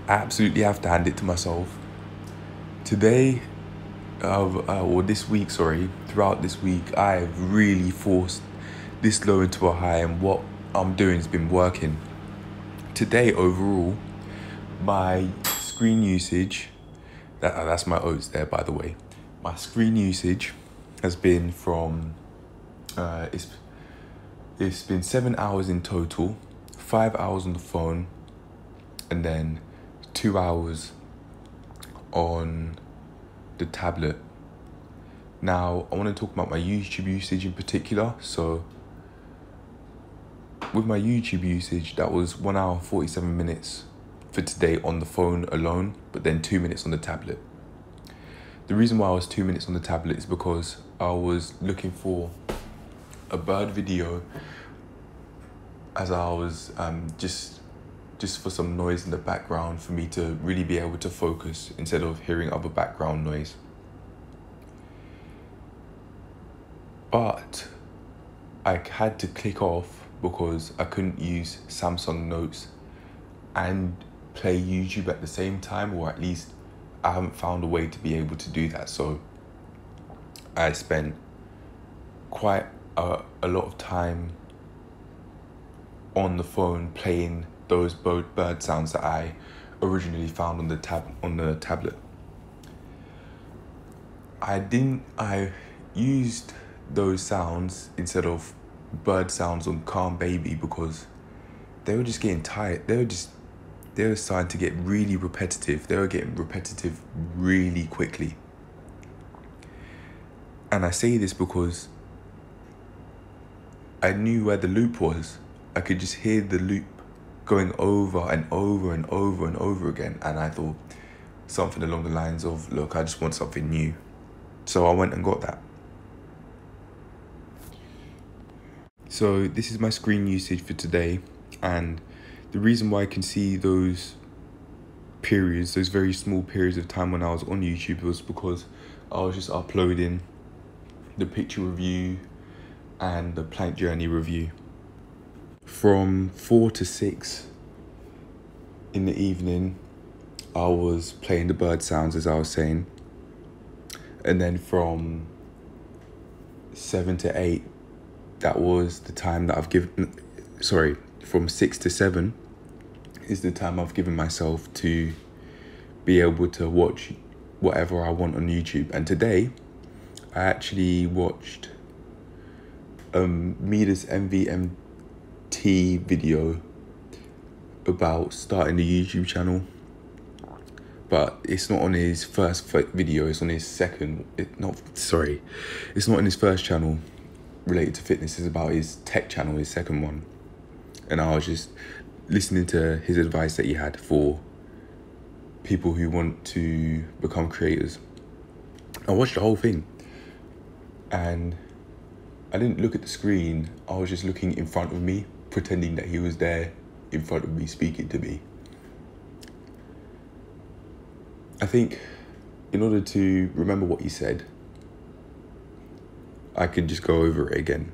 absolutely have to hand it to myself. Today, or this week, sorry, throughout this week, I've really forced this low into a high, and what I'm doing has been working. Today, overall, my screen usage, that's my oats there, by the way. My screen usage has been from, it's been 7 hours in total, 5 hours on the phone, and then 2 hours on the tablet. Now, I want to talk about my YouTube usage in particular. So, with my YouTube usage, that was 1 hour and 47 minutes for today on the phone alone, but then 2 minutes on the tablet. The reason why I was 2 minutes on the tablet is because I was looking for a bird video as I was just for some noise in the background for me to really be able to focus instead of hearing other background noise. But I had to click off because I couldn't use Samsung Notes and play YouTube at the same time, or at least I haven't found a way to be able to do that. So I spent quite a lot of time on the phone playing those bird sounds that I originally found on the tablet. I used those sounds instead of bird sounds on Calm Baby because they were just getting tired. They were starting to get really repetitive. They were getting repetitive really quickly. And I say this because I knew where the loop was. I could just hear the loop going over and over and over and over again. And I thought something along the lines of, look, I just want something new. So I went and got that. So this is my screen usage for today. And the reason why I can see those periods, those very small periods of time when I was on YouTube, was because I was just uploading the picture review and the plank journey review. From 4 to 6 in the evening, I was playing the bird sounds, as I was saying. And then from 7 to 8, that was the time that I've given, from 6 to 7 is the time I've given myself to be able to watch whatever I want on YouTube. And today, I actually watched Mida's MVMT video about starting the YouTube channel. But it's not on his first video, it's on his second, it's not in his first channel related to fitness, it's about his tech channel, his second one. And I was just listening to his advice that he had for people who want to become creators. I watched the whole thing and I didn't look at the screen, I was just looking in front of me, pretending that he was there in front of me speaking to me. I think in order to remember what he said, I could just go over it again.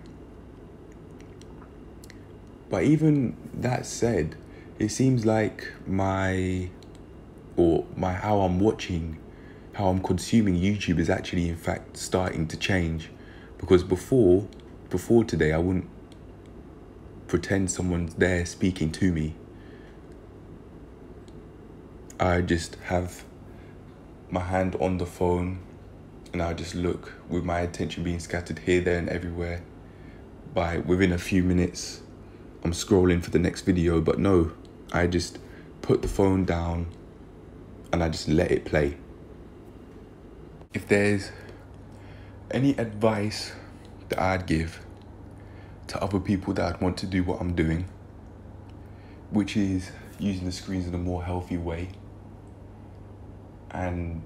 But even that said, it seems like how I'm consuming YouTube is actually in fact starting to change. Because before today, I wouldn't pretend someone's there speaking to me. I just have my hand on the phone and I just look with my attention being scattered here, there and everywhere. Within a few minutes, I'm scrolling for the next video, but no, I just put the phone down and I just let it play. If there's any advice that I'd give to other people that want to do what I'm doing, which is using the screens in a more healthy way and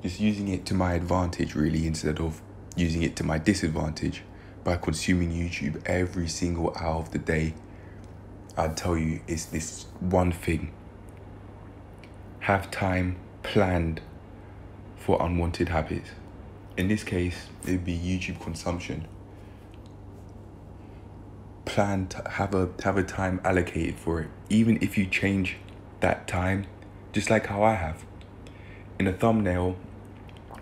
just using it to my advantage really, instead of using it to my disadvantage by consuming YouTube every single hour of the day, I'd tell you is this one thing: have time planned for unwanted habits. In this case, it'd be YouTube consumption. Plan to have a time allocated for it. Even if you change that time, just like how I have. In a thumbnail,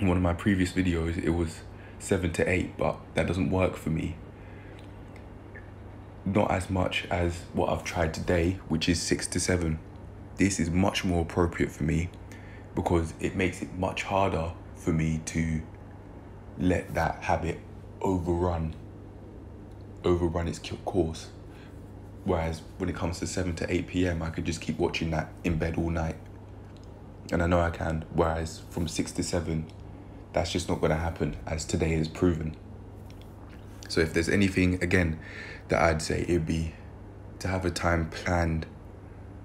in one of my previous videos, it was 7 to 8, but that doesn't work for me. Not as much as what I've tried today, which is 6 to 7. This is much more appropriate for me because it makes it much harder for me to let that habit overrun its course. Whereas when it comes to 7 to 8 p.m, I could just keep watching that in bed all night. And I know I can. Whereas from 6 to 7, that's just not going to happen, as today has proven. So if there's anything, again, that I'd say, it'd be to have a time planned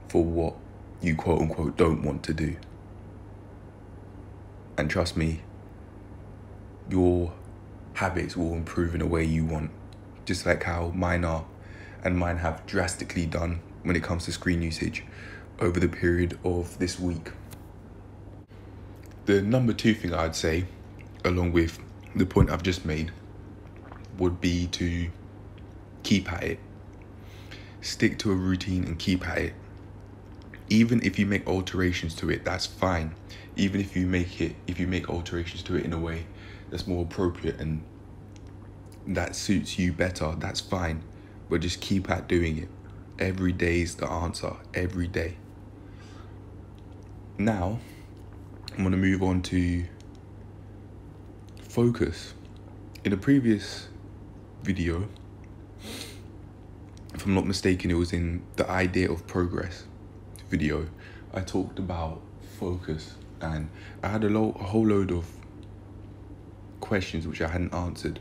for what you quote unquote don't want to do. And trust me, your habits will improve in a way you want, just like how mine are, and mine have drastically done when it comes to screen usage over the period of this week. The number 2 thing I'd say, along with the point I've just made, would be to keep at it. Stick to a routine and keep at it. Even if you make alterations to it, that's fine. Even if you make alterations to it in a way that's more appropriate and that suits you better, that's fine. But just keep at doing it. Every day is the answer. Every day. Now, I'm going to move on to focus. In a previous video, if I'm not mistaken, it was in the idea of progress video, I talked about focus, and I had a whole load of questions which I hadn't answered.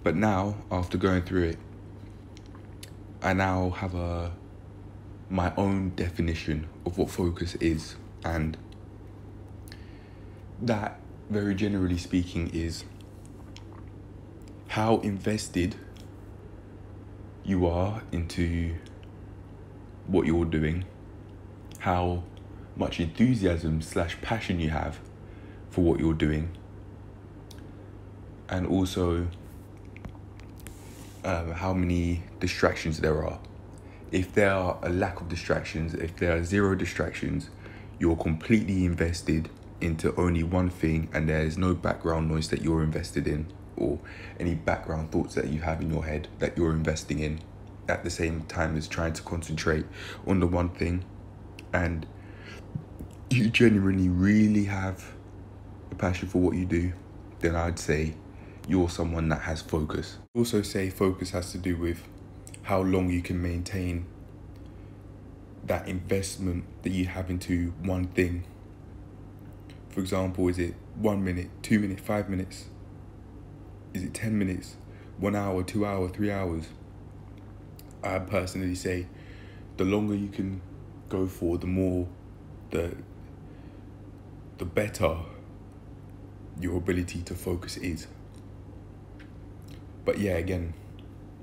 But now, after going through it, I now have my own definition of what focus is, and that, very generally speaking, is how invested you are into what you're doing, how much enthusiasm / passion you have for what you're doing, and also how many distractions there are. If there are a lack of distractions, if there are 0 distractions, you're completely invested into only one thing, and there's no background noise that you're invested in, or any background thoughts that you have in your head that you're investing in at the same time as trying to concentrate on the one thing, and you genuinely really have a passion for what you do, then I'd say you're someone that has focus. Also say focus has to do with how long you can maintain that investment that you have into one thing. For example, is it 1 minute, 2 minutes, 5 minutes? Is it 10 minutes, 1 hour, 2 hours, 3 hours? I personally say the longer you can go for, the more, the better your ability to focus is. But yeah, again,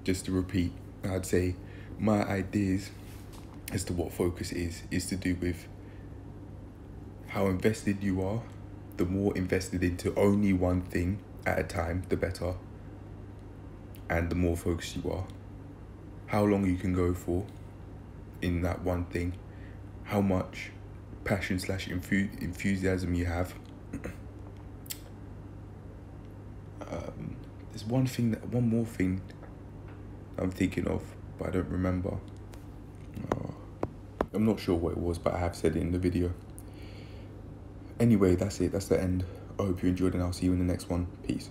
just to repeat, I'd say my ideas as to what focus is to do with how invested you are. The more invested into only one thing at a time, the better. And the more focused you are. How long you can go for in that one thing. How much passion / enthusiasm you have. There's one more thing I'm thinking of, but I don't remember. I'm not sure what it was, but I have said it in the video. Anyway, that's it. That's the end. I hope you enjoyed, and I'll see you in the next one. Peace.